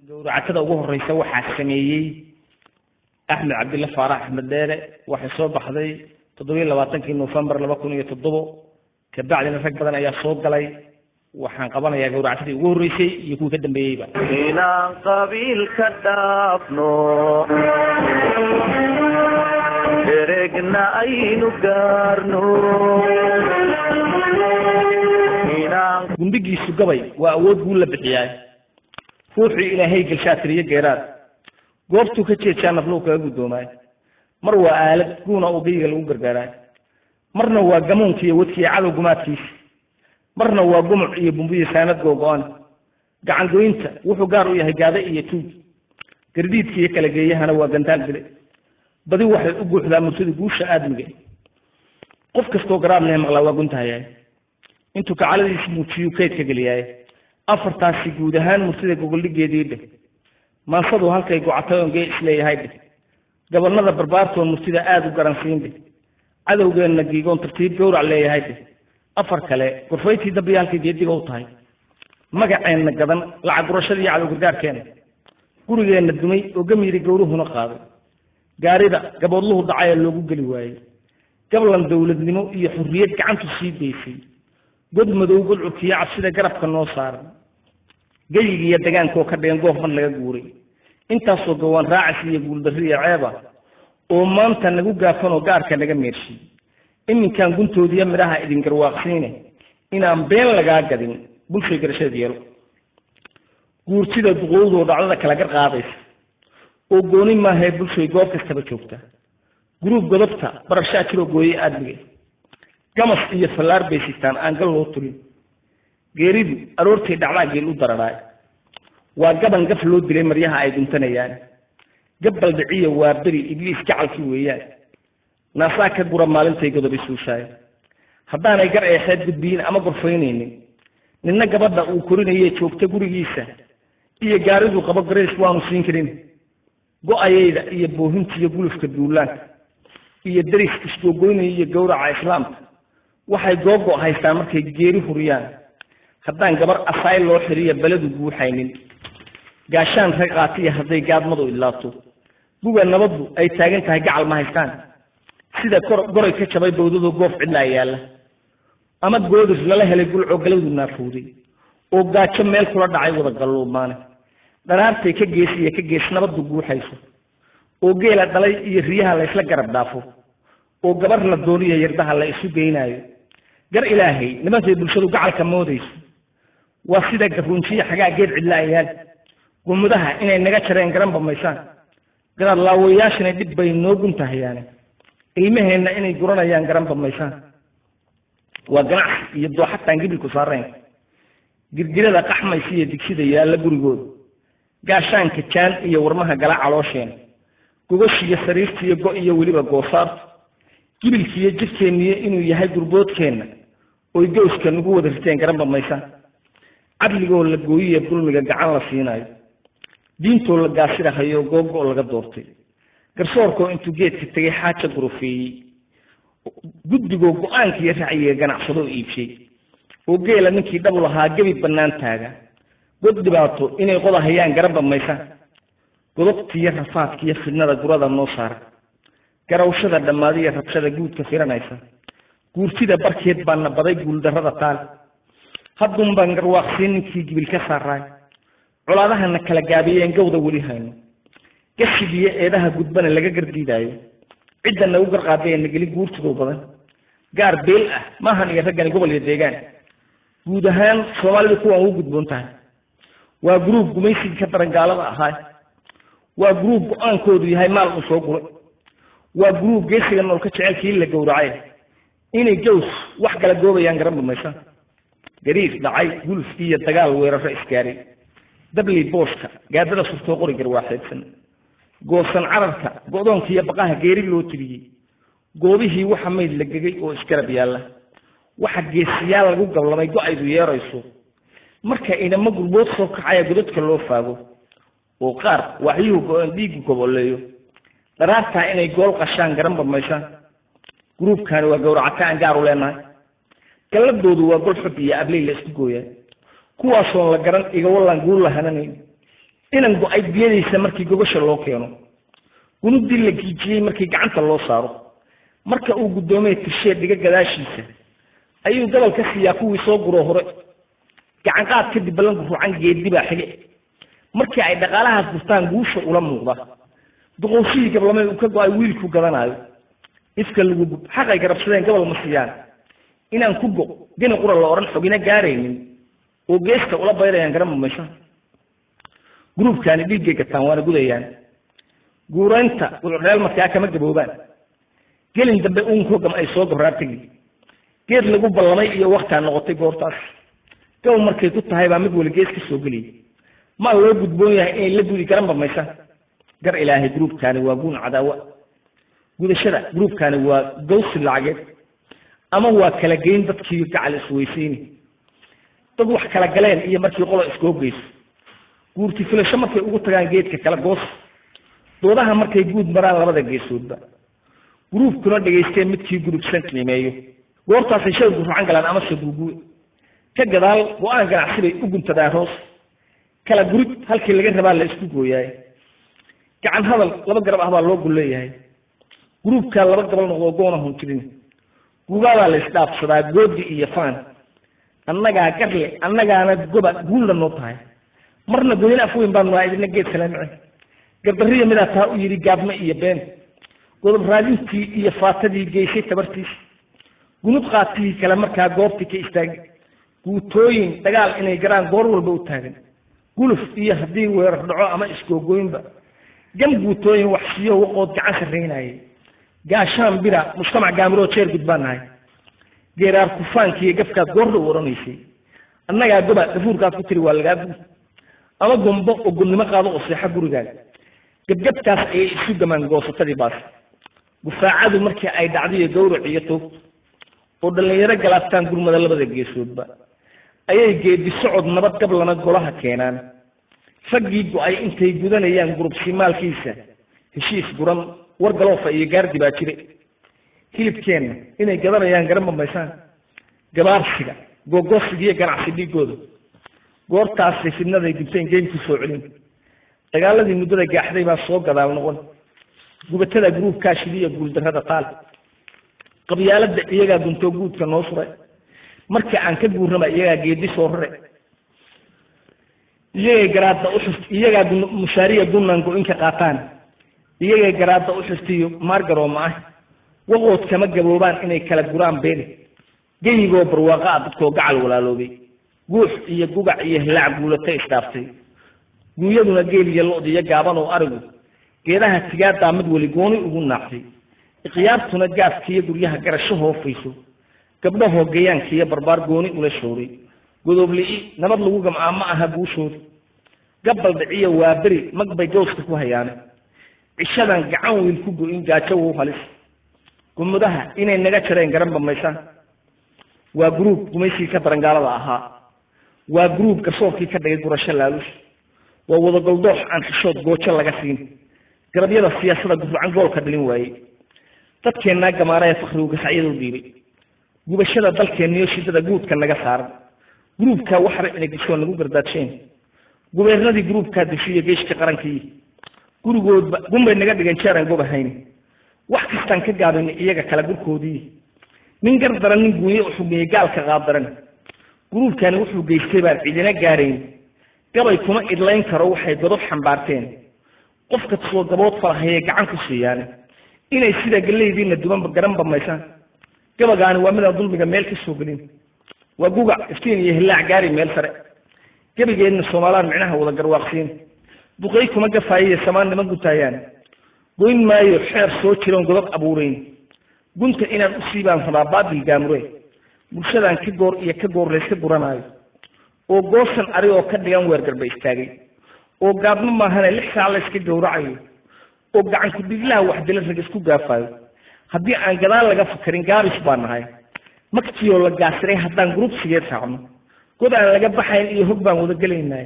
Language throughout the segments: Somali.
gowracada ugu horeysa waxaa sameeyay Axmed Cabdilla Faarax Axmed Deere waxa soo baxday 27 November 2007 ka bacdina rag badan ayaa soo galay waxaan qabanayaa gowracadii ugu horeysay iyo kuwa ka dambeeyayba inaan qabiilka dhaafno erigna aynu gaarno gumbigiisu gabay waa awood guul la bixiyay ruuxii ilaahay galshaatiriye geeraad goobtu ka jeedaan afloo kaga gudoomaay mar waa aalad guuna oo biiga lagu gargaaray marna waa gamoonkiiy wadkii cadow gumaadkiis marna waa gumuc iyo bumbiye saanad googo'an gacan goynta wuxuu gaar u yahay gaada iyo tuug gardiidkii kala geeyahana waa gantaal bile badi waxay u buuxdaa murtida guusha aadmiga qof kastoo garaab leh maqla waa guntahay intuu kacaladiisa muujiyo kaydka galiyay afartaasi guud ahaan murtida gogoldhigeedii maansadu halkay gocatay oo geey isleeyahay gabalnada barbaartoon murtida aad u garansiin cadowgeena giigoon tartiib gowrac leeyahay afar kale qorfayti dabiyaalka geediga u tahay magaceena gadan lacag gurashadii cadow gargaarkeena gurigeena dumay oo gamiiri gowruhuna qaaday gaarida gaboodluhu dhacay loogu gali waayay gablan dawladnimo iyo xurriyad gacantu sii deysay god madow gulcubkiya cabsida garabka noo saaran gayigi iyo dagaanka oo ka dhigeen goof man laga guuray intaasoo gowaan raacis iyo guuldarri iyo ceeba oo maanta nagu gaafan oo gaarka naga meershiy iminkaan guntoodiiyo midhaha idin garwaaqsiine inaan been lagaa gadin bulshay garasheed yeelo guurtida duqowdoo dhacdada kala gar qaadaysa oo gooni maahae bulshay goob kastaba joogta guruub godobta barashaa jiroo gooyey aadmiga gamas iyo fallaar bay sitaan aan gal loo tulin geeridu aroortay dhacdaa geel u dararaay waa gaban gaf loo dilay maryaha ay guntanayaan gabbal dhiciya waa beri ibliis gacalkii weeyaan naasaa ka gura maalintay godobi suushaay haddaanay gar eexeed gudbiyin ama gorfaynaynin ninna gabadha uu korinayee joogta gurigiisa iyo gaaridu qabo garays waanu siin karin go-ayayda iyo boohinta iyo gulufka duulaanka iyo dariska isgoogoynaya iyo gowraca islaamka waxay googo haystaan markay geeri huriyaan haddaan gabar asaay loo xiriya beledu buuxaynin gaashaan rag qaatiya hadday gaadmadu ilaato buga nabaddu ay taagan tahay gacal ma haystaan sida goray ka jabay bawdadoo goof cidlaa yaalla ama goodir lala helay gulcoo galowdu naafuuday oo gaajo meel kula dhacay wada galluumaane dharaartay ka gees iyo ka gees nabaddu guuxayso oo geela dhalay iyo riyaha la isla garab dhaafo oo gabar la dooniyo yardaha la isu geynaayo gar ilaahay nimankay bulshadu gacalka moodayso waa sida garuunjiya xagaa geed cidlaayaan gumudaha inay naga jareen garanba maysaan garaad laawayaashina dhib bay noo guntahayaane ilmaheenna inay guranayaan garanba maysaan waa ganacsi iyo dooxataan gibilku saarayn girgirada qaxmaysa iyo digsida yaalla gurigooda gaashaanka jaan iyo warmaha gala caloosheen gogoshiyo sariirtiiyo go iyo weliba goosaarta gibilkiiyo jirkeenniyo inuu yahay gurboodkeenna oy gowska nagu wada riteen garanba maysaan cadligoo la gooyiye dulmiga gacan la siinaayo diintoo la gaasirahayo googo laga doortay garsoorkoo intuu geedka tegay xaaja gurufeeyey guddigoo go-aanka iyo racyiga ganacsadoo iibshay oo geela ninkii dhabu lahaa gebi bannaan taaga god dhibaato inay qodahayaan garanba maysaan godobtiiyo rafaadkiiyo fidnada gurada noo saara garawshada dhammaadiyo rabshada guudka firanaysa guurtida barkeed baana baday guuldarrada taal haddun baan garwaaqsiin ninkii gibil ka saaraay colaadahana kala gaabiyeen gawda weli hayno gashigiyo eedaha gudbana laga gardiidaayo cidda nagu garqaadee nageli guurtidoo badan gaar beel ah maahan iyo raggani gobol iyo deegaan guud ahaan soomaalidu kuwaan ugu gudboon tahay waa guruub gumaysigii ka daran gaalada ahaay waa guruub go-aankoodu yahay maal uu soo guray waa guruub geesiga noolka jecelkii la gowracay inay gaws wax kala goobayaan garanba maysaan gariir dhacay guluf iyo dagaal weeraro isgaaray dabli booska gaadada surtoo qori garwaaxeedsan goosan cararka go'doonka iyo baqaha geeri loo tiriyey goobihii waxa mayd la gegay oo isgarab yaalla waxa geesiyaal lagu gablamay go-aydu yeerayso marka inama gurbood soo kacaya godadka loo faago oo qaar waxyuhu go-aan dhiigu goboleeyo dharaartaa inay gool qashaan garanba maysaan gruubkani waa gowracata aan gaar u leenahay galladoodu waa gol xub iyo abley la isku gooyaa kuwaasoo la garan iga wallaan guul lahananayn inaan go-ay biyadiisa markii gogosha loo keeno gunudii la giijiyey markii gacanta loo saaro marka uu guddoomiyey tishee dhiga gadaashiisa ayuu gobol ka siiyaa kuwii soo guro hore gacan qaad kadib ballanku ruucan geedi baa xige markii ay dhaqaalahaas gurtaan guusha ula muuqda duqowshihii gablamay uu ka go-ay wiilku gadanayo ifka lagu gub xaqay garabsadeen gobol ma siiyaan inaan ku go geni qura la oran xogina gaaraynin oo geeska ula bayrayaan garan meesha gruubkani dhiigay gataan waana gudayaan guuraynta wulceel markaa kama gaboobaan gelin dambe uunko gam ay soo gabraatay geed lagu ballamay iyo waqti noqotay goortaas gow markay ku tahay baa mid wali gees ka soo galiyay ma loo gudboon yahay in la gudi garan bamaysa gar ilaahay gruubkani waa guun cadaawa gudashada gruubkani waa gowsi lacageed ama waa kala geyn dadkii gacal isweysiin dad wax kala galeen iyo markii qolo iskoo geyso guurti filasho markay ugu tagaan geedka kala goos doodaha markay guud maraan labada geesoodba gruubkuna dhageysteen midkii gurubsan qiimeeyo goortaas ay shay ruucan galaan ama sabuugu ka gadaal go'aan ganacsi bay u guntadaan hoos kala gurid halkii laga rabaa la isku gooyay gacan hadal laba garab ah baa loo guleeyahay gruubka laba gabal noqdo goona huntirin guubaada la isdhaafsadaa goodi iyo faan annagaa garle annagaana goba guul la noo tahay marna goyn afweyn baan waa idina geed kala micin gardariya midaa taa u yidhi gaabma iyo been godob raadintii iyo faatadii geysay tabartiis gunud qaatii kale markaa goobtii ka istaagay guutooyin dagaal inay garaan goor walba u taagan guluf iyo haddii weerar dhaco ama iskoogooyinba gam guutooyin wax siiyo waqood gacan sarreynayay gaashaan bira mujtamac gaamuroo jeer gudbaanahay geeraar kufaankiiyo gafkaad goordha u odhanaysay annagaa goba dafuurkaad ku tiri waa lagaa guud ama gombo oo gudnimo qaado oo seexa gurigaaga gabgabtaas ayay isu gamaan goosatadii baas gufaacadu markii ay dhacdiyo gowrac iyo toog oo dhallinyaro galaabtaan gurmada labada geesoodba ayay geedi socod nabad gablana golaha keenaan raggii go-ay intay gudanayaan gurubsimaalkiisa heshiis guran wargaloofa iyo gaardi baa jire hilibkeenna inay gadanayaan garan bamaysaan gabaarsiga googosiga iyo ganacsi dhiigooda goortaasay fidnaday gubteen geymku soo celin dagaaladii muddada gaaxday baa soo gadaal noqon gubatada gruubkaa shidiya guuldarrada taal qabyaaladda iyagaa guntoo guudka noo suray markii aan ka guurnaba iyagaa geedi soo rare iyagay garaadda u xust iyagaa mushaariya gunnan go-inka qaataan iyagay garaadda u xustiyo maargarooma ah waqood kama gaboobaan inay kala guraan beeni geyigoo barwaaqa ah dadkoo gacal walaaloobay guux iyo gugac iyo hilaac guulatay isdhaaftay guuyaduna geel iyo lo-d iyo gaaban oo arigu geedaha tigaadaa mid weli gooni ugu naaxtay ikhyaartuna gaafkiiyo guryaha garasho hoofayso gabdhahoo gayaanka iyo barbaar gooni ula shooray godoobli'i nabad lagu gamcaa ma aha guushooda gabal dhiciyo waa beri mag bay gowska ku hayaane cishadan gacan wiil ku go-in gaajo wuu halis gumudaha inay naga jareen garan bamaysaan waa gruub gumaysigii ka darangaalada ahaa waa gruub garsoorkii ka dhigay gurasho laaluush waa wadagoldoox aan xishood goojo laga siin garabyada siyaasada gufrucan goolka dhalin waayey dadkeennaa gamaara ee fakrigu gasacyadu dhiibay gubashada dalkeenniyo shidada guudka naga saaran gruubkaa waxba inay gashoon lagu gardaadsheen gubeernadii gruubkaa deshiyo geeshka qarankii gurigoodba gunbay naga dhigan jeeran gob ahayn wax kastaan ka gaabin iyaga kala gurkoodii nin gar daran nin guunye u xugmiyey gaalka qaabdaran gruubkani wuxuu geystay baan cidina gaarayn gabay kuma idlayn karo waxay godob xambaarteen qofka soo gabood farahayay gacan ku siiyaan inay sida galeydiina dubanba garan bamaysaan gabagaani waa midaan dulmiga meel ka soo gelin waa gugac iftiin iyo hilaac gaari meel sare gabigeedna soomaalaan micnaha wada garwaaqsiin duqay kuma gafaayiyo samaan niman gutaayaan goyn maayo xeer soo jiroon godob abuurayn gunta inaan u siibaan rabaa baabil gaamure bulshadaan ka goor iyo ka goor layska guranaayo oo goosan ari oo ka dhigan weer garba istaagay oo gaabno maahane 6 saac la iska gowracayo oo gacan ku dhiglaha wax dila rag isku gaafayo haddii aan gadaal laga fakarin gaabis baan nahay maktiyo la gaasiray haddaan gruub sigeed raacno god aan laga baxayn iyo hog baan wada gelaynay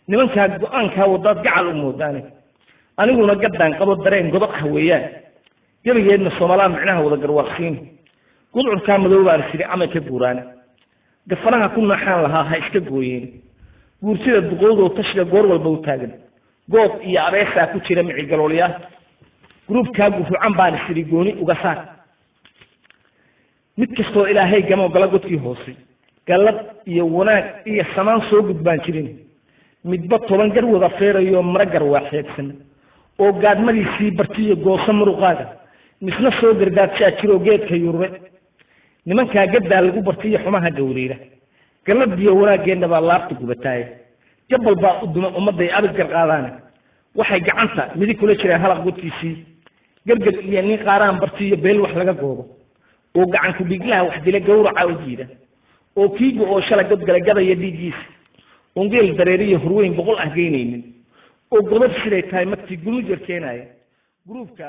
nimankaa go-aankaa wadaad gacal u moodaane aniguna gaddaan qabo dareen godob ah weeyaan gabigeedna soomaalaa micnaha wada garwaaqsiin gudcurkaa madow baan siri amay ka guuraan gafanaha ku naaxaan lahaa ha iska gooyeen guursida duqoodoo tashiga goor walba u taagan goob iyo abeesaa ku jira micigaloolya gruubkaagu ruucan baan isiri gooni uga saar mid kastoo ilaahay gamo gala godkii hoose galad iyo wanaag iyo samaan soo gudbaan jirin midba 10 gar wada feerayo maragar waaxeegsan oo gaadmadiisii bartiyo goosa muruqaaga misna soo gargaadsaa jiro geedka yurbe nimankaa gaddaa lagu bartiyo xumaha gawriira galadiyo wanaaggeedna baa laabta gubataay jabal baa u duma ummadday abid garqaadaan waxay gacanta midig kula jireen halaq godkiisii gargad iyo nin qaaraan bartiyo beel wax laga goobo oo gacan ku dhiglaha wax dila gowraca u jiida oo kiigu oo shala god galagabaya dhiigiisa ongeel dareeriyo hurweyn 100 ah geynaynin oo gobol siday tahay markii gulu jirkeenaya gruubka